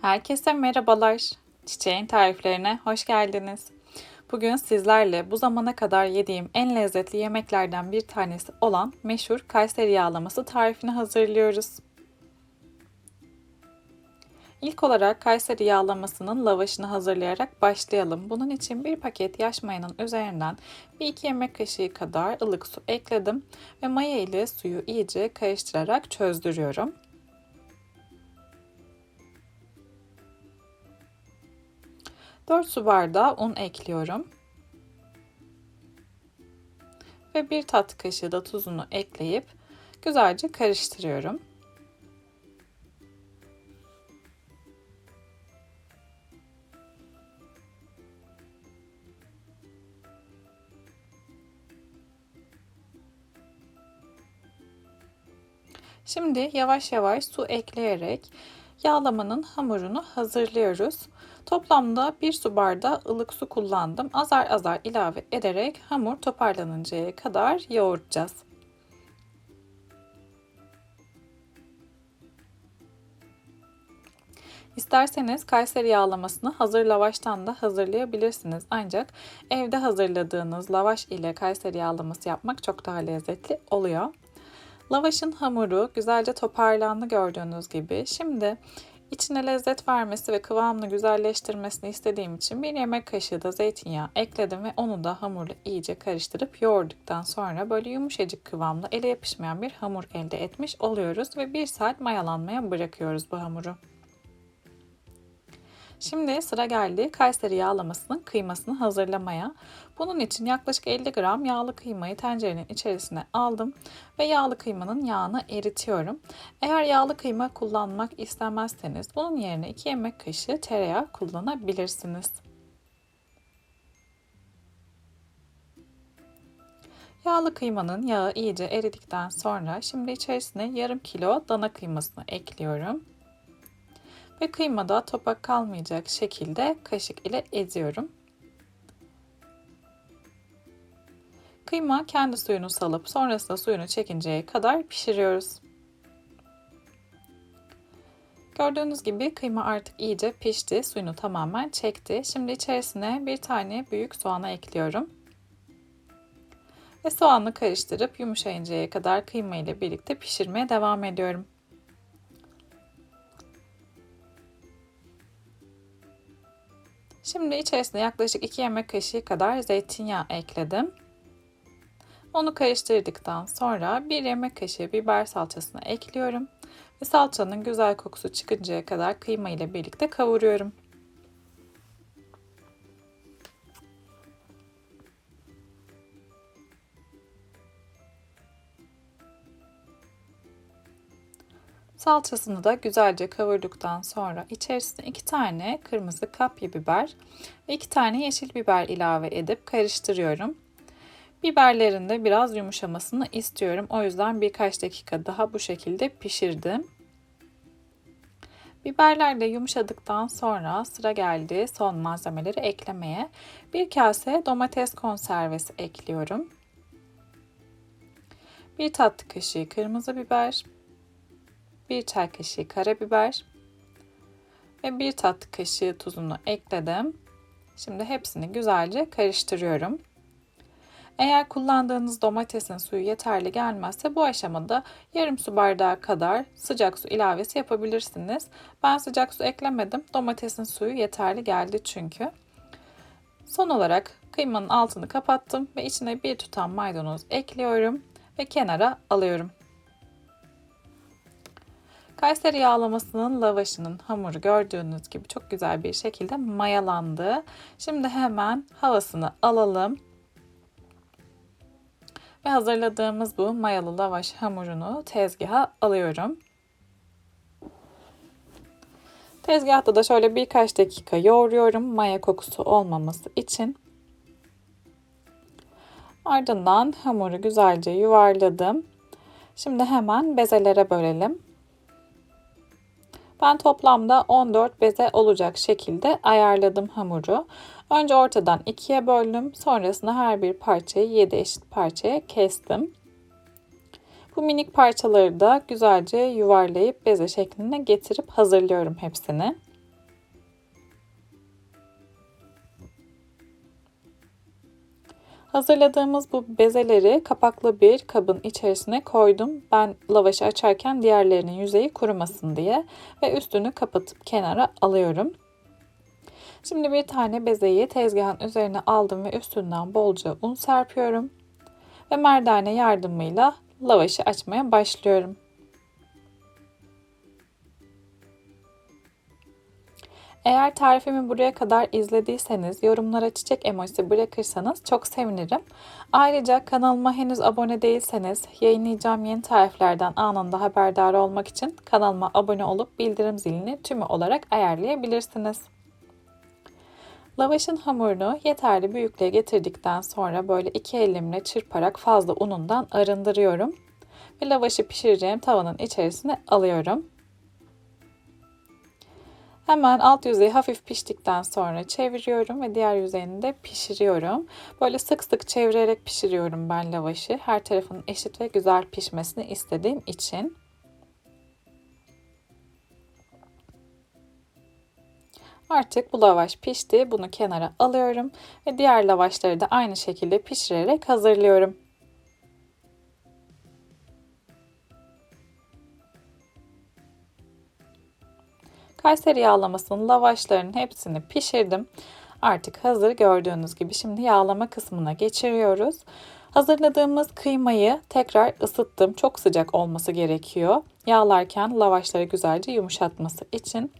Herkese merhabalar. Çiçeğin tariflerine hoş geldiniz. Bugün sizlerle bu zamana kadar yediğim en lezzetli yemeklerden bir tanesi olan meşhur Kayseri yağlaması tarifini hazırlıyoruz. İlk olarak Kayseri yağlamasının lavaşını hazırlayarak başlayalım. Bunun için bir paket yaş mayanın üzerinden 1-2 yemek kaşığı kadar ılık su ekledim ve maya ile suyu iyice karıştırarak çözdürüyorum. 4 su bardağı un ekliyorum. Ve 1 tatlı kaşığı da tuzunu ekleyip güzelce karıştırıyorum. Şimdi yavaş yavaş su ekleyerek yağlamanın hamurunu hazırlıyoruz. Toplamda 1 su bardağı ılık su kullandım. Azar azar ilave ederek hamur toparlanıncaya kadar yoğuracağız. İsterseniz Kayseri yağlamasını hazır lavaştan da hazırlayabilirsiniz. Ancak evde hazırladığınız lavaş ile Kayseri yağlaması yapmak çok daha lezzetli oluyor. Lavaşın hamuru güzelce toparlandı gördüğünüz gibi. Şimdi içine lezzet vermesi ve kıvamını güzelleştirmesini istediğim için 1 yemek kaşığı da zeytinyağı ekledim ve onu da hamurla iyice karıştırıp yoğurduktan sonra böyle yumuşacık kıvamda ele yapışmayan bir hamur elde etmiş oluyoruz ve 1 saat mayalanmaya bırakıyoruz bu hamuru. Şimdi sıra geldi Kayseri yağlamasının kıymasını hazırlamaya. Bunun için yaklaşık 50 gram yağlı kıymayı tencerenin içerisine aldım ve yağlı kıymanın yağını eritiyorum. Eğer yağlı kıyma kullanmak istemezseniz bunun yerine 2 yemek kaşığı tereyağı kullanabilirsiniz. Yağlı kıymanın yağı iyice eridikten sonra şimdi içerisine yarım kilo dana kıymasını ekliyorum. Ve kıymada topak kalmayacak şekilde kaşık ile eziyorum. Kıyma kendi suyunu salıp sonrasında suyunu çekinceye kadar pişiriyoruz. Gördüğünüz gibi kıyma artık iyice pişti, suyunu tamamen çekti. Şimdi içerisine bir tane büyük soğanı ekliyorum. Ve soğanı karıştırıp yumuşayıncaya kadar kıyma ile birlikte pişirmeye devam ediyorum. Şimdi içerisine yaklaşık 2 yemek kaşığı kadar zeytinyağı ekledim. Onu karıştırdıktan sonra 1 yemek kaşığı biber salçasını ekliyorum. Ve salçanın güzel kokusu çıkıncaya kadar kıyma ile birlikte kavuruyorum. Salçasını da güzelce kavurduktan sonra içerisine 2 tane kırmızı kapya biber ve 2 tane yeşil biber ilave edip karıştırıyorum. Biberlerin de biraz yumuşamasını istiyorum. O yüzden birkaç dakika daha bu şekilde pişirdim. Biberler de yumuşadıktan sonra sıra geldi son malzemeleri eklemeye. 1 kase domates konservesi ekliyorum. 1 tatlı kaşığı kırmızı biber, 1 çay kaşığı karabiber ve 1 tatlı kaşığı tuzunu ekledim. Şimdi hepsini güzelce karıştırıyorum. Eğer kullandığınız domatesin suyu yeterli gelmezse bu aşamada yarım su bardağı kadar sıcak su ilavesi yapabilirsiniz. Ben sıcak su eklemedim. Domatesin suyu yeterli geldi çünkü. Son olarak kıymanın altını kapattım ve içine bir tutam maydanoz ekliyorum ve kenara alıyorum. Kayseri yağlamasının lavaşının hamuru gördüğünüz gibi çok güzel bir şekilde mayalandı. Şimdi hemen havasını alalım. Ve hazırladığımız bu mayalı lavaş hamurunu tezgaha alıyorum. Tezgahta da şöyle birkaç dakika yoğuruyorum maya kokusu olmaması için. Ardından hamuru güzelce yuvarladım. Şimdi hemen bezelere bölelim. Ben toplamda 14 beze olacak şekilde ayarladım hamuru. Önce ortadan 2'ye böldüm. Sonrasında her bir parçayı 7 eşit parçaya kestim. Bu minik parçaları da güzelce yuvarlayıp beze şekline getirip hazırlıyorum hepsini. Hazırladığımız bu bezeleri kapaklı bir kabın içerisine koydum. Ben lavaşı açarken diğerlerinin yüzeyi kurumasın diye ve üstünü kapatıp kenara alıyorum. Şimdi bir tane bezeyi tezgahın üzerine aldım ve üstünden bolca un serpiyorum. Ve merdane yardımıyla lavaşı açmaya başlıyorum. Eğer tarifimi buraya kadar izlediyseniz yorumlara çiçek emojisi bırakırsanız çok sevinirim. Ayrıca kanalıma henüz abone değilseniz yayınlayacağım yeni tariflerden anında haberdar olmak için kanalıma abone olup bildirim zilini tümü olarak ayarlayabilirsiniz. Lavaşın hamurunu yeterli büyüklüğe getirdikten sonra böyle iki elimle çırparak fazla unundan arındırıyorum. Ve lavaşı pişireceğim tavanın içerisine alıyorum. Hemen alt yüzeyi hafif piştikten sonra çeviriyorum ve diğer yüzeyini de pişiriyorum. Böyle sık sık çevirerek pişiriyorum ben lavaşı. Her tarafının eşit ve güzel pişmesini istediğim için. Artık bu lavaş pişti. Bunu kenara alıyorum ve diğer lavaşları da aynı şekilde pişirerek hazırlıyorum. Kayseri yağlamasının lavaşlarının hepsini pişirdim. Artık hazır gördüğünüz gibi. Şimdi yağlama kısmına geçiriyoruz. Hazırladığımız kıymayı tekrar ısıttım. Çok sıcak olması gerekiyor. Yağlarken lavaşları güzelce yumuşatması için.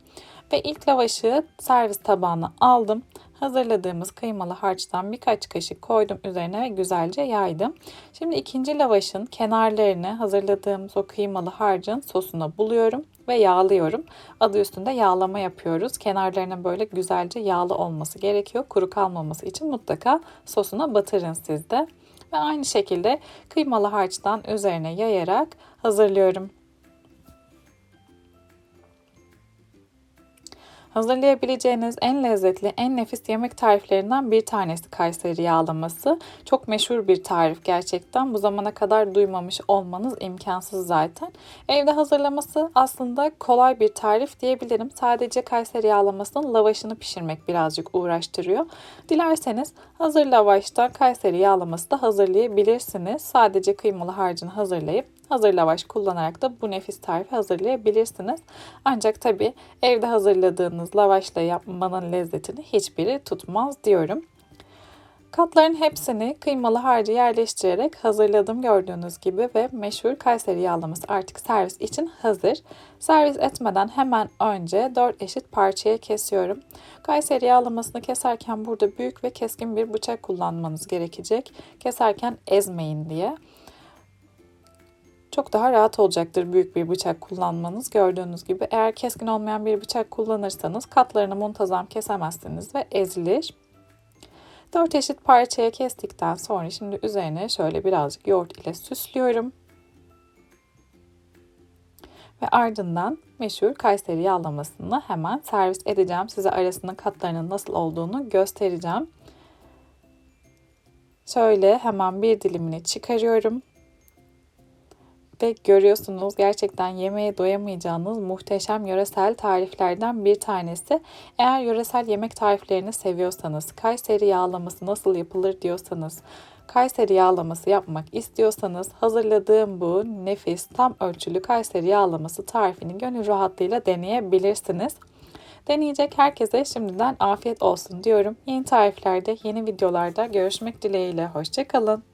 Ve ilk lavaşı servis tabağına aldım. Hazırladığımız kıymalı harçtan birkaç kaşık koydum üzerine ve güzelce yaydım. Şimdi ikinci lavaşın kenarlarını hazırladığımız o kıymalı harcın sosuna buluyorum ve yağlıyorum. Adı üstünde yağlama yapıyoruz. Kenarlarına böyle güzelce yağlı olması gerekiyor. Kuru kalmaması için mutlaka sosuna batırın siz de. Ve aynı şekilde kıymalı harçtan üzerine yayarak hazırlıyorum. Hazırlayabileceğiniz en lezzetli, en nefis yemek tariflerinden bir tanesi Kayseri yağlaması. Çok meşhur bir tarif gerçekten. Bu zamana kadar duymamış olmanız imkansız zaten. Evde hazırlaması aslında kolay bir tarif diyebilirim. Sadece Kayseri yağlamasının lavaşını pişirmek birazcık uğraştırıyor. Dilerseniz hazır lavaştan Kayseri yağlaması da hazırlayabilirsiniz. Sadece kıymalı harcını hazırlayıp hazır lavaş kullanarak da bu nefis tarifi hazırlayabilirsiniz. Ancak tabii evde hazırladığınız lavaşla yapmanın lezzetini hiçbiri tutmaz diyorum. Katların hepsini kıymalı harcı yerleştirerek hazırladım gördüğünüz gibi ve meşhur Kayseri yağlaması artık servis için hazır. Servis etmeden hemen önce 4 eşit parçaya kesiyorum. Kayseri yağlamasını keserken burada büyük ve keskin bir bıçak kullanmanız gerekecek. Keserken ezmeyin diye. Çok daha rahat olacaktır büyük bir bıçak kullanmanız. Gördüğünüz gibi eğer keskin olmayan bir bıçak kullanırsanız katlarını muntazam kesemezsiniz ve ezilir. 4 eşit parçaya kestikten sonra şimdi üzerine şöyle birazcık yoğurt ile süslüyorum. Ve ardından meşhur Kayseri yağlamasını hemen servis edeceğim. Size arasının katlarının nasıl olduğunu göstereceğim. Şöyle hemen bir dilimini çıkarıyorum. Ve görüyorsunuz gerçekten yemeğe doyamayacağınız muhteşem yöresel tariflerden bir tanesi. Eğer yöresel yemek tariflerini seviyorsanız, Kayseri yağlaması nasıl yapılır diyorsanız, Kayseri yağlaması yapmak istiyorsanız hazırladığım bu nefis tam ölçülü Kayseri yağlaması tarifini gönül rahatlığıyla deneyebilirsiniz. Deneyecek herkese şimdiden afiyet olsun diyorum. Yeni tariflerde, yeni videolarda görüşmek dileğiyle. Hoşça kalın.